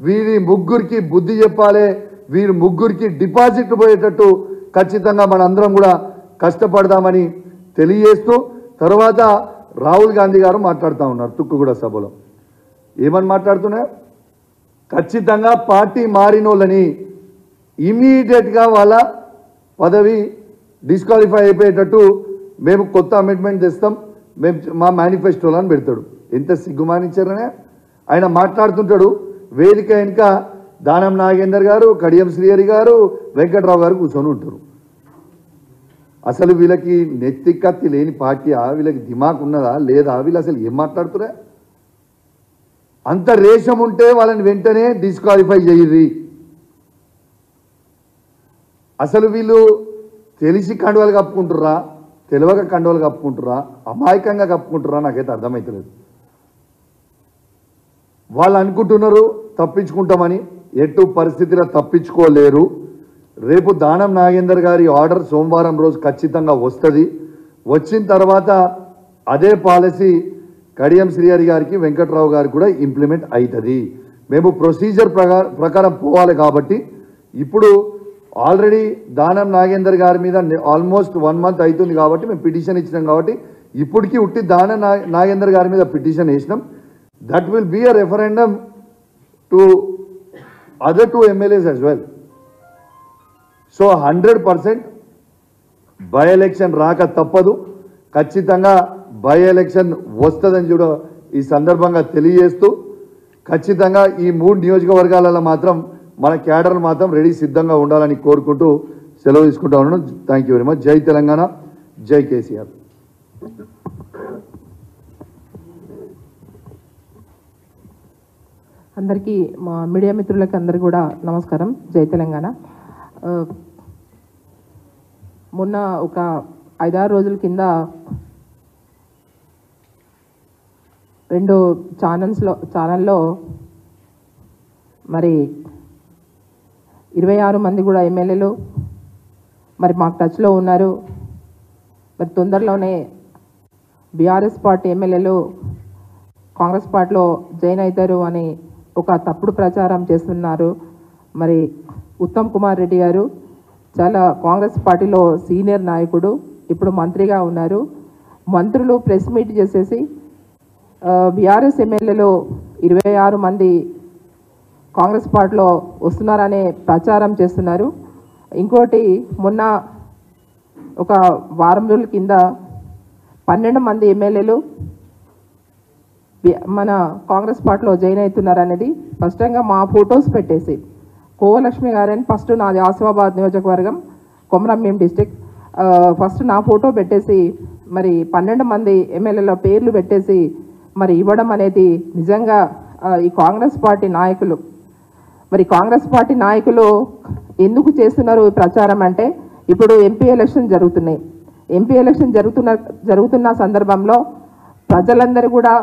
[SPEAKER 3] వీరి ముగ్గురికి బుద్ధి చెప్పాలి, వీరి ముగ్గురికి డిపాజిట్లు పోయేటట్టు ఖచ్చితంగా మనందరం కూడా కష్టపడదామని తెలియజేస్తూ, తర్వాత రాహుల్ గాంధీ గారు మాట్లాడుతూ ఉన్నారు తుక్కుగూడ సభలో. ఏమని మాట్లాడుతున్నారు? ఖచ్చితంగా పార్టీ మారినోళ్ళని ఇమీడియట్గా వాళ్ళ పదవి డిస్క్వాలిఫై అయిపోయేటట్టు మేము కొత్త అమెండ్మెంట్ తెస్తాం, మేము మా మేనిఫెస్టోలో అని పెడతాడు. ఎంత సిగ్గుమానించారనే ఆయన మాట్లాడుతుంటాడు. వేదిక వెనుక దానం నాగేందర్ గారు, కడియం శ్రీహరి గారు, వెంకట్రావు గారు కూర్చొని ఉంటారు. అసలు వీళ్ళకి నెత్తి కత్తి లేని పార్టీ, వీళ్ళకి దిమాక్ ఉన్నదా లేదా? వీళ్ళు అసలు ఏం మాట్లాడుతురా? అంత రేషం ఉంటే వాళ్ళని వెంటనే డిస్క్వాలిఫై చేయరి. అసలు వీళ్ళు తెలిసి కండువలు కప్పుకుంటుర్రా, తెలియక కండువలు కప్పుకుంటుర్రా, అమాయకంగా కప్పుకుంటుర్రా? నాకైతే అర్థమవుతలేదు. వాళ్ళు అనుకుంటున్నారు తప్పించుకుంటామని, ఎటు పరిస్థితిలో తప్పించుకోలేరు. రేపు దానం నాగేందర్ గారి ఆర్డర్ సోమవారం రోజు ఖచ్చితంగా వస్తుంది. వచ్చిన తర్వాత అదే పాలసీ కడియం శ్రీహరి గారికి, వెంకట్రావు గారికి కూడా ఇంప్లిమెంట్ అవుతుంది. మేము ప్రొసీజర్ ప్రకారం పోవాలి. కాబట్టి ఇప్పుడు ఆల్రెడీ దానం నాగేందర్ గారి మీద ఆల్మోస్ట్ 1 month అవుతుంది కాబట్టి మేము పిటిషన్ ఇచ్చినాం. కాబట్టి ఇప్పటికీ ఉట్టి దానం నాగేందర్ గారి మీద పిటిషన్ వేసినాం. That will be a referendum to other 2 MLAs as well. So 100% by election రాక తప్పదు. ఖచ్చితంగా బై ఎలక్షన్ వస్తుందని కూడా ఈ సందర్భంగా తెలియజేస్తూ, ఖచ్చితంగా ఈ 3 నియోజకవర్గాలలో మాత్రం మన క్యాడర్ మాత్రం రెడీ సిద్ధంగా ఉండాలని కోరుకుంటూ సెలవు తీసుకుంటా ఉన్నాను. Thank you very much. జై తెలంగాణ, జై కేసీఆర్.
[SPEAKER 5] అందరికీ మా మీడియా మిత్రులకి అందరికీ కూడా నమస్కారం. జై తెలంగాణ. మొన్న ఒక 5-6 రోజుల కింద 2 ఛానల్లో మరి 26 మంది కూడా ఎమ్మెల్యేలు మరి మాకు టచ్లో ఉన్నారు. మరి తొందరలోనే బీఆర్ఎస్ పార్టీ ఎమ్మెల్యేలు కాంగ్రెస్ పార్టీలో జాయిన్ అవుతారు అని ఒక తప్పుడు ప్రచారం చేస్తున్నారు. మరి ఉత్తమ్ కుమార్ రెడ్డి గారు చాలా కాంగ్రెస్ పార్టీలో సీనియర్ నాయకుడు, ఇప్పుడు మంత్రిగా ఉన్నారు. మంత్రులు ప్రెస్ మీట్ చేసేసి బీఆర్ఎస్ ఎమ్మెల్యేలు 26 మంది కాంగ్రెస్ పార్టీలో వస్తున్నారనే ప్రచారం చేస్తున్నారు. ఇంకోటి మొన్న ఒక వారం రోజుల కింద 12 మంది ఎమ్మెల్యేలు మన కాంగ్రెస్ పార్టీలో జాయిన్ అవుతున్నారు అనేది స్పష్టంగా మా ఫొటోస్ పెట్టేసి, కోవలక్ష్మి గారని ఫస్ట్ నాది ఆసిఫాబాద్ నియోజకవర్గం, కొమరంభీం డిస్టిక్, ఫస్ట్ నా ఫోటో పెట్టేసి మరి 12 మంది ఎమ్మెల్యేల పేర్లు పెట్టేసి మరి ఇవ్వడం అనేది నిజంగా ఈ కాంగ్రెస్ పార్టీ నాయకులు ఎందుకు చేస్తున్నారు ఈ ప్రచారం అంటే, ఇప్పుడు ఎంపీ ఎలక్షన్ జరుగుతున్నాయి. ఎంపీ ఎలక్షన్ జరుగుతున్న సందర్భంలో ప్రజలందరూ కూడా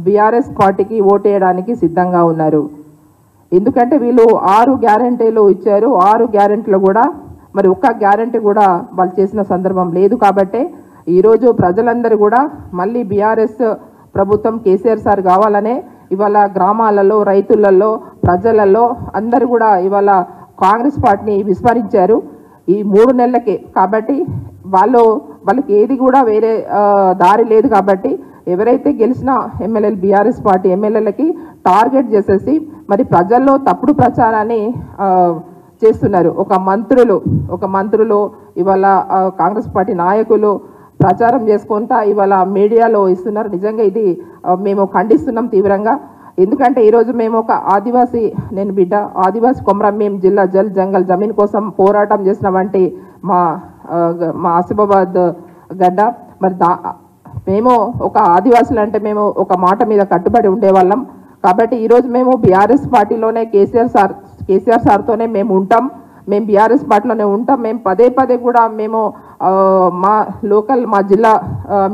[SPEAKER 5] బీఆర్ఎస్ పార్టీకి ఓటేయడానికి సిద్ధంగా ఉన్నారు. ఎందుకంటే వీళ్ళు 6 గ్యారెంటీలు ఇచ్చారు. 6 గ్యారెంటీలు కూడా మరి ఒక్క గ్యారెంటీ కూడా వాళ్ళు చేసిన సందర్భం లేదు. కాబట్టి ఈరోజు ప్రజలందరూ కూడా మళ్ళీ బీఆర్ఎస్ ప్రభుత్వం కేసీఆర్ సార్ కావాలనే ఇవాళ గ్రామాలలో, రైతులలో, ప్రజలలో అందరూ కూడా ఇవాళ కాంగ్రెస్ పార్టీని విస్మరించారు ఈ 3 నెలలకే. కాబట్టి వాళ్ళకి ఏది కూడా వేరే దారి లేదు. కాబట్టి ఎవరైతే గెలిచిన ఎమ్మెల్యేలు బీఆర్ఎస్ పార్టీ ఎమ్మెల్యేలకి టార్గెట్ చేసేసి మరి ప్రజల్లో తప్పుడు ప్రచారాన్ని చేస్తున్నారు. ఒక మంత్రులు ఇవాళ కాంగ్రెస్ పార్టీ నాయకులు ప్రచారం చేసుకుంటా ఇవాళ మీడియాలో ఇస్తున్నారు. నిజంగా ఇది మేము ఖండిస్తున్నాం తీవ్రంగా. ఎందుకంటే ఈరోజు మేము ఒక ఆదివాసీ, నేను బిడ్డ ఆదివాసీ కొమరంభీం జిల్లా జల్ జంగల్ జమీన్ కోసం పోరాటం చేసినటువంటి మా ఆసిఫాబాద్ గడ్డ. మరి మేము ఒక ఆదివాసులు అంటే మేము ఒక మాట మీద కట్టుబడి ఉండేవాళ్ళం. కాబట్టి ఈరోజు మేము బీఆర్ఎస్ పార్టీలోనే కేసీఆర్ సార్తోనే మేము ఉంటాం. మేము బీఆర్ఎస్ పార్టీలోనే ఉంటాం. మేము పదే పదే కూడా మేము మా జిల్లా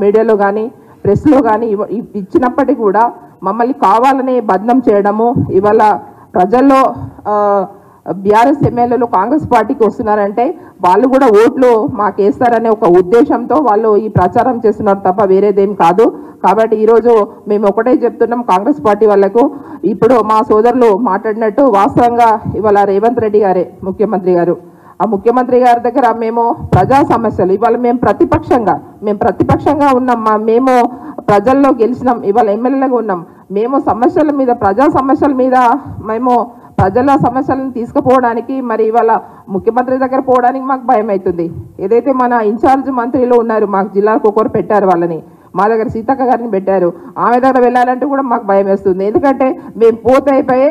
[SPEAKER 5] మీడియాలో కానీ ప్రెస్లో కానీ ఇచ్చినప్పటికీ కూడా మమ్మల్ని కావాలని బదనం చేయడము, ఇవాళ ప్రజల్లో బీఆర్ఎస్ ఎమ్మెల్యేలు కాంగ్రెస్ పార్టీకి వస్తున్నారంటే వాళ్ళు కూడా ఓట్లు మాకు వేస్తారనే ఒక ఉద్దేశంతో వాళ్ళు ఈ ప్రచారం చేస్తున్నారు తప్ప వేరేదేం కాదు. కాబట్టి ఈరోజు మేము ఒకటే చెప్తున్నాం కాంగ్రెస్ పార్టీ వాళ్ళకు, ఇప్పుడు మా సోదరులు మాట్లాడినట్టు వాస్తవంగా ఇవాళ రేవంత్ రెడ్డి గారే ముఖ్యమంత్రి గారు. ఆ ముఖ్యమంత్రి గారి దగ్గర మేము ప్రజా సమస్యలు, ఇవాళ మేము ప్రతిపక్షంగా ఉన్నాం. మేము ప్రజల్లో గెలిచినాం, ఇవాళ ఎమ్మెల్యేలుగా ఉన్నాం. మేము ప్రజా సమస్యల మీద మేము ప్రజల సమస్యలను తీసుకుపోవడానికి మరి ఇవాళ ముఖ్యమంత్రి దగ్గర పోవడానికి మాకు భయం అవుతుంది. ఏదైతే మన ఇన్ఛార్జ్ మంత్రులు ఉన్నారు, మాకు జిల్లాకు ఒకరు పెట్టారు, వాళ్ళని మా దగ్గర సీతక్క గారిని పెట్టారు, ఆమె దగ్గర వెళ్ళాలంటే కూడా మాకు భయం వేస్తుంది. ఎందుకంటే మేము పోతే అయిపోయి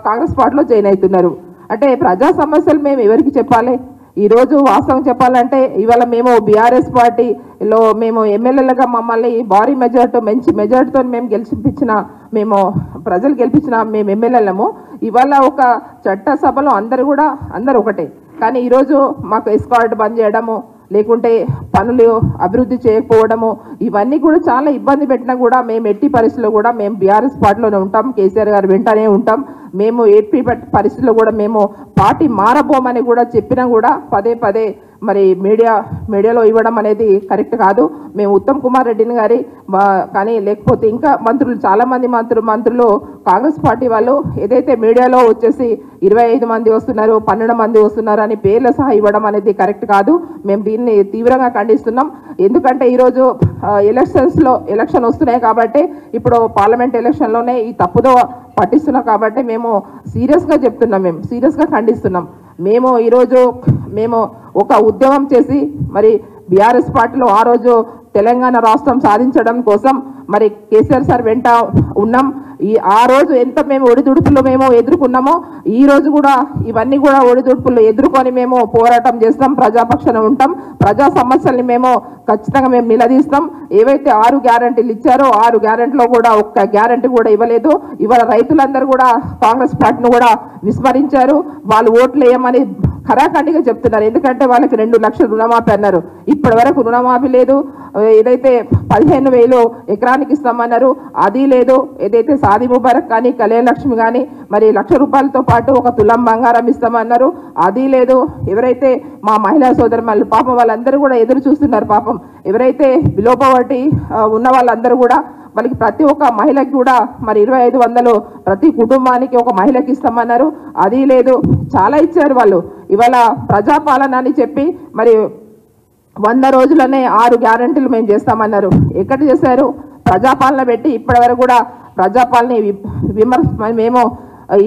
[SPEAKER 5] కాంగ్రెస్ పార్టీలో జాయిన్ అవుతున్నారు. అంటే ప్రజా సమస్యలు మేము ఎవరికి చెప్పాలి? ఈరోజు వాస్తవం చెప్పాలంటే ఇవాళ మేము బీఆర్ఎస్ పార్టీలో మేము ఎమ్మెల్యేలుగా మమ్మల్ని భారీ మంచి మెజార్టీతో మేము ప్రజలు గెలిపించిన మేము ఎమ్మెల్యేలము. ఇవాళ ఒక చట్టసభలో అందరూ ఒకటే. కానీ ఈరోజు మాకు ఎస్కార్ట్ బంద్ చేయడము, లేకుంటే పనులు అభివృద్ధి చేయకపోవడము, ఇవన్నీ కూడా చాలా ఇబ్బంది పెట్టినా కూడా మేము ఎట్టి పరిస్థితుల్లో కూడా మేము బీఆర్ఎస్ పార్టీలోనే ఉంటాం. కేసీఆర్ గారు వెంటనే ఉంటాం. మేము ఎట్టి పరిస్థితుల్లో కూడా మేము పార్టీ మారబోమని కూడా చెప్పినా కూడా పదే మరి మీడియాలో ఇవ్వడం అనేది కరెక్ట్ కాదు. మేము ఉత్తమ్ కుమార్ రెడ్డిని గారి కానీ లేకపోతే ఇంకా మంత్రులు చాలామంది మంత్రులు కాంగ్రెస్ పార్టీ వాళ్ళు ఏదైతే మీడియాలో వచ్చేసి 25 మంది వస్తున్నారు, 12 మంది వస్తున్నారు అని పేర్ల సహా ఇవ్వడం అనేది కరెక్ట్ కాదు. మేము దీన్ని తీవ్రంగా ఖండిస్తున్నాం. ఎందుకంటే ఈరోజు ఎలక్షన్ వస్తున్నాయి కాబట్టి ఇప్పుడు పార్లమెంట్ ఎలక్షన్లోనే ఈ తప్పుదో పట్టిస్తున్నాం కాబట్టి మేము సీరియస్గా చెప్తున్నాం, మేము సీరియస్గా ఖండిస్తున్నాం. ఈరోజు మేము ఒక ఉద్యమం చేసి మరి బీఆర్ఎస్ పార్టీలో ఆ రోజు తెలంగాణ రాష్ట్రం సాధించడం కోసం మరి కేసీఆర్ సార్ వెంట ఉన్నాం. ఆ రోజు ఎంత మేము ఒడిదుడుకులు మేము ఎదుర్కొన్నామో ఈ రోజు కూడా ఇవన్నీ కూడా ఒడిదుడుకులు ఎదుర్కొని మేము పోరాటం చేస్తాం, ప్రజాపక్షాన ఉంటాం. ప్రజా సమస్యల్ని మేము ఖచ్చితంగా మేము నిలదీస్తాం. ఏవైతే 6 గ్యారంటీలు ఇచ్చారో 6 గ్యారంటీలో కూడా ఒక్క గ్యారంటీ కూడా ఇవ్వలేదు. ఇవాళ రైతులందరూ కూడా కాంగ్రెస్ పార్టీని కూడా విస్మరించారు. వాళ్ళు ఓట్లు వేయమని ఖరాఖండిగా చెప్తున్నారు. ఎందుకంటే వాళ్ళకి 2 లక్షలు రుణమాఫీ అన్నారు, ఇప్పటి వరకు రుణమాఫీ లేదు. ఏదైతే 15,000 ఎకరానికి ఇస్తామన్నారు అది లేదు. ఏదైతే సాది ముబారక్ కానీ కళ్యాణ లక్ష్మి కానీ మరి 1,00,000 రూపాయలతో పాటు 1 తులం బంగారం ఇస్తామన్నారు అది లేదు. ఎవరైతే మా మహిళా సోదరులు పాపం వాళ్ళందరూ కూడా ఎదురు చూస్తున్నారు. పాపం ఎవరైతే బిలో పవర్టీ ఉన్న వాళ్ళందరూ కూడా వాళ్ళకి ప్రతి ఒక్క మహిళకి కూడా మరి 2,500 ప్రతి కుటుంబానికి ఒక మహిళకి ఇస్తామన్నారు అది లేదు. చాలా ఇచ్చారు వాళ్ళు. ఇవాళ ప్రజాపాలన అని చెప్పి మరి 100 రోజులనే 6 గ్యారంటీలు మేము చేస్తామన్నారు. ఎక్కడ చేశారు? ప్రజాపాలన పెట్టి ఇప్పటి వరకు కూడా ప్రజాపాలన మేము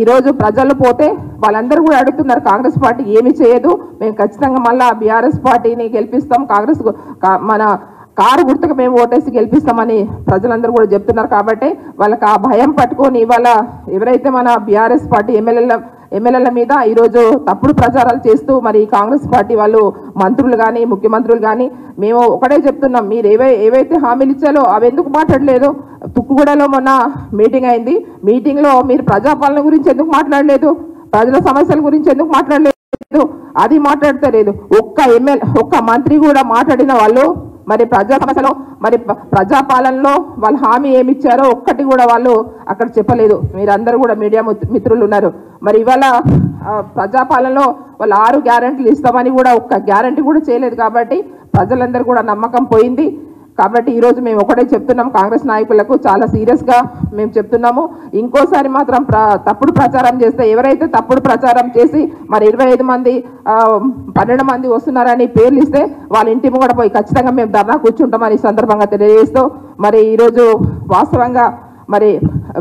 [SPEAKER 5] ఈరోజు ప్రజలు పోతే వాళ్ళందరూ కూడా అడుగుతున్నారు కాంగ్రెస్ పార్టీ ఏమి చేయదు, మేము ఖచ్చితంగా మళ్ళీ బీఆర్ఎస్ పార్టీని గెలిపిస్తాం, కాంగ్రెస్ మన కారు గుర్తుకు మేము ఓటేసి గెలిపిస్తామని ప్రజలందరూ కూడా చెప్తున్నారు. కాబట్టి వాళ్ళకి ఆ భయం పట్టుకొని ఇవాళ ఎవరైతే మన బీఆర్ఎస్ పార్టీ ఎమ్మెల్యేల మీద ఈరోజు తప్పుడు ప్రచారాలు చేస్తూ మరి కాంగ్రెస్ పార్టీ వాళ్ళు మంత్రులు కానీ ముఖ్యమంత్రులు కానీ మేము ఒకటే చెప్తున్నాం, మీరు ఏవైతే హామీలు ఇచ్చారో అవి ఎందుకు మాట్లాడలేదు? తుక్కుగూడలో మొన్న మీటింగ్ అయింది, మీటింగ్లో మీరు ప్రజాపాలన గురించి ఎందుకు మాట్లాడలేదు? ప్రజల సమస్యల గురించి ఎందుకు మాట్లాడలేదు? అది మాట్లాడతలేదు. ఒక్క మంత్రి కూడా మాట్లాడిన వాళ్ళు మరి ప్రజా సమస్యలో మరి ప్రజాపాలనలో వాళ్ళు హామీ ఏమి ఇచ్చారో ఒక్కటి కూడా వాళ్ళు అక్కడ చెప్పలేదు. మీరందరూ కూడా మీడియా మిత్రులు ఉన్నారు. మరి ఇవాళ ప్రజాపాలనలో వాళ్ళు 6 గ్యారంటీలు ఇస్తామని కూడా ఒక్క గ్యారంటీ కూడా చేయలేదు. కాబట్టి ప్రజలందరూ కూడా నమ్మకం పోయింది. కాబట్టి ఈరోజు మేము ఒకటే చెప్తున్నాం, కాంగ్రెస్ నాయకులకు చాలా సీరియస్గా మేము చెప్తున్నాము. ఇంకోసారి మాత్రం తప్పుడు ప్రచారం చేస్తే ఎవరైతే తప్పుడు ప్రచారం చేసి మరి 25 మంది 12 మంది వస్తున్నారని పేర్లు ఇస్తే వాళ్ళ ఇంటి ముంగడ పోయి ఖచ్చితంగా మేము ధర్నా కూర్చుంటామని సందర్భంగా తెలియజేస్తూ మరి ఈరోజు వాస్తవంగా మరి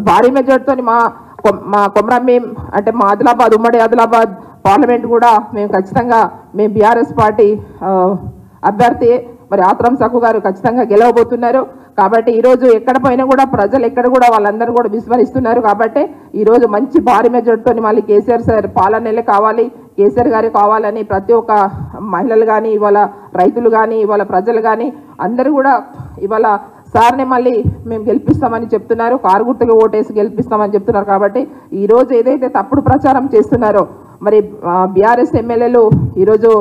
[SPEAKER 5] భారీ మెజార్టీతో మా కొమరంభీం అంటే మా ఆదిలాబాద్ ఉమ్మడి ఆదిలాబాద్ పార్లమెంట్ కూడా మేము ఖచ్చితంగా మేము బీఆర్ఎస్ పార్టీ అభ్యర్థి మరి ఆత్రం సక్కు గారు ఖచ్చితంగా గెలవబోతున్నారు. కాబట్టి ఈరోజు ఎక్కడ పోయినా కూడా ప్రజలు ఎక్కడ కూడా వాళ్ళందరూ కూడా విస్మరిస్తున్నారు. కాబట్టి ఈరోజు మంచి భారీ మెజార్టీతో మళ్ళీ కేసీఆర్ సార్ పాలనలే కావాలి, కేసీఆర్ గారే కావాలని ప్రతి ఒక్క మహిళలు కానీ ఇవాళ రైతులు కానీ ఇవాళ ప్రజలు కానీ అందరూ కూడా ఇవాళ సార్ని మళ్ళీ మేము గెలిపిస్తామని చెప్తున్నారు, కారు గుర్తుగా ఓటేసి గెలిపిస్తామని చెప్తున్నారు. కాబట్టి ఈరోజు ఏదైతే తప్పుడు ప్రచారం చేస్తున్నారో మరి బీఆర్ఎస్ ఎమ్మెల్యేలు ఈరోజు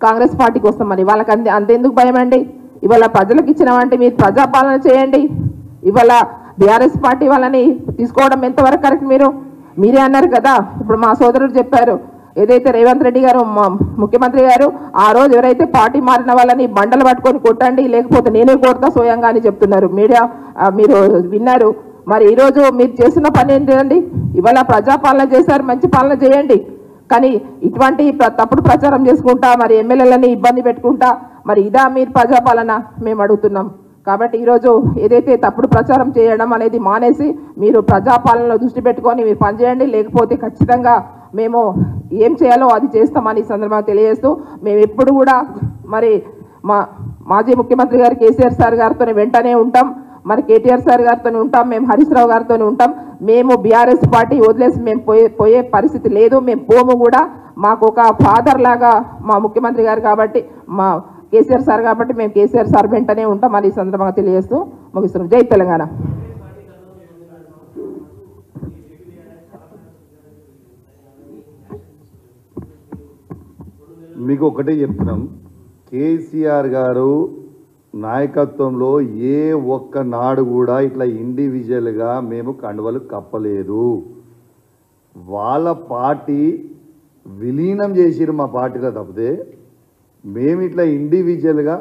[SPEAKER 5] కాంగ్రెస్ పార్టీకి వస్తామని వాళ్ళకి అంతెందుకు భయం అండి? ఇవాళ ప్రజలకు ఇచ్చినామంటే మీరు ప్రజాపాలన చేయండి. ఇవాళ బీఆర్ఎస్ పార్టీ వాళ్ళని తీసుకోవడం ఎంతవరకు కరెక్ట్? మీరే అన్నారు కదా, ఇప్పుడు మా సోదరుడు చెప్పారు, ఏదైతే రేవంత్ రెడ్డి గారు ముఖ్యమంత్రి గారు ఆ రోజు ఎవరైతే పార్టీ మారిన వాళ్ళని బండలు పట్టుకొని కొట్టండి, లేకపోతే నేనే కొడతా స్వయంగా అని చెప్తున్నారు. మీడియా మీరు విన్నారు. మరి ఈరోజు మీరు చేస్తున్న పని ఏంటండి? ఇవాళ ప్రజాపాలన చేశారు, మంచి పాలన చేయండి. కానీ ఇటువంటి తప్పుడు ప్రచారం చేసుకుంటా మరి ఎమ్మెల్యేలని ఇబ్బంది పెట్టుకుంటా మరి ఇదా మీరు ప్రజాపాలన మేము అడుగుతున్నాం. కాబట్టి ఈరోజు ఏదైతే తప్పుడు ప్రచారం చేయడం అనేది మానేసి మీరు ప్రజాపాలనలో దృష్టి పెట్టుకొని మీరు పనిచేయండి. లేకపోతే ఖచ్చితంగా మేము ఏం చేయాలో అది చేస్తామని ఈ సందర్భంగా తెలియజేస్తూ మేము ఎప్పుడు కూడా మరి మాజీ ముఖ్యమంత్రి గారు కేసీఆర్ సార్ గారితో వెంటనే ఉంటాం, మరి కేటీఆర్ సార్ గారితో ఉంటాం, మేము హరీష్ రావు గారితో ఉంటాం. మేము బీఆర్ఎస్ పార్టీ వదిలేసి మేము పోయే పరిస్థితి లేదు, మేము పోము కూడా. మాకు ఒక ఫాదర్ లాగా మా ముఖ్యమంత్రి గారు కాబట్టి మా కేసీఆర్ సార్ కాబట్టి మేము కేసీఆర్ సార్ వెంటనే ఉంటామని ఈ సందర్భంగా తెలియజేస్తూ ముగిస్తున్నాం. జై తెలంగాణ.
[SPEAKER 3] మీకు ఒకటే చెప్తున్నాం, కేసీఆర్ గారు నాయకత్వంలో ఏ ఒక్క నాడు కూడా ఇట్లా ఇండివిజువల్గా మేము కండువలు కప్పలేదు. వాళ్ళ పార్టీ విలీనం చేసిరు మా పార్టీలో తప్పితే మేము ఇట్లా ఇండివిజువల్గా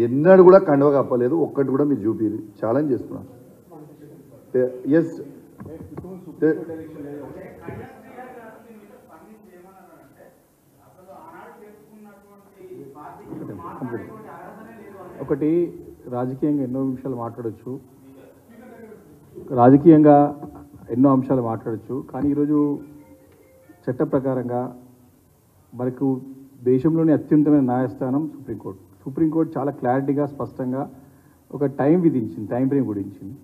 [SPEAKER 3] ఎన్నడూ కూడా కండువ కప్పలేదు. ఒక్కటి కూడా మీరు చూపిరు. ఛాలెంజ్ చేస్తున్నాం. ఎస్
[SPEAKER 1] ఒకటి, రాజకీయంగా ఎన్నో విషయాలు మాట్లాడచ్చు, రాజకీయంగా ఎన్నో అంశాలు మాట్లాడచ్చు. కానీ ఈరోజు చట్ట ప్రకారంగా మనకు దేశంలోని అత్యున్నతమైన న్యాయస్థానం సుప్రీంకోర్టు. సుప్రీంకోర్టు చాలా క్లారిటీగా స్పష్టంగా ఒక టైం విధించింది, టైం ఫ్రేమ్ గురించింది.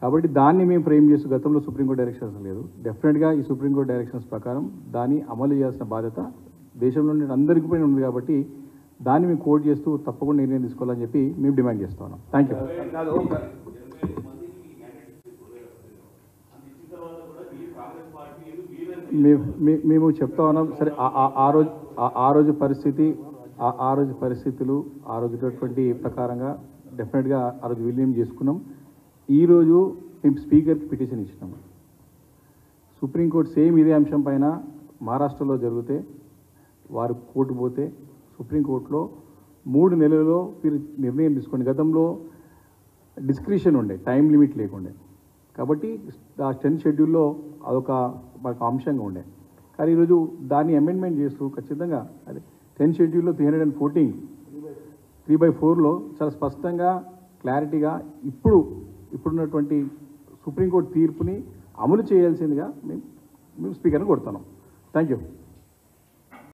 [SPEAKER 1] కాబట్టి దాన్ని మేము ఫ్రేమ్ చేస్తూ గతంలో సుప్రీంకోర్టు డైరెక్షన్స్ లేదు. డెఫినెట్గా ఈ సుప్రీంకోర్టు డైరెక్షన్స్ ప్రకారం దాన్ని అమలు చేయాల్సిన బాధ్యత దేశంలోని అందరికీ పైన ఉంది. కాబట్టి దాన్ని మేము కోట్ చేస్తూ తప్పకుండా నిర్ణయం తీసుకోవాలని చెప్పి మేము డిమాండ్ చేస్తా ఉన్నాం. Thank you. మేము చెప్తా ఉన్నాం. సరే, ఆ రోజు పరిస్థితులు ఆ రోజు ప్రకారంగా డెఫినెట్గా ఆ రోజు విలీనం చేసుకున్నాం. ఈరోజు మేము స్పీకర్కి పిటిషన్ ఇచ్చినాం. సుప్రీంకోర్టు సేమ్ ఇదే అంశం పైన మహారాష్ట్రలో జరిగితే వారు కోర్టు పోతే సుప్రీంకోర్టులో 3 నెలల్లో మీరు నిర్ణయం తీసుకోండి. గతంలో డిస్క్రిషన్ ఉండే, టైం లిమిట్ లేకుండే. కాబట్టి ఆ 10 షెడ్యూల్లో అదొక మనకు అంశంగా ఉండే. కానీ ఈరోజు దాన్ని అమెండ్మెంట్ చేస్తూ ఖచ్చితంగా అదే 10 షెడ్యూల్లో 314 3/4లో చాలా స్పష్టంగా క్లారిటీగా ఇప్పుడున్నటువంటి సుప్రీంకోర్టు తీర్పుని అమలు చేయాల్సిందిగా మేము స్పీకర్ని కొడుతున్నాం. Thank you.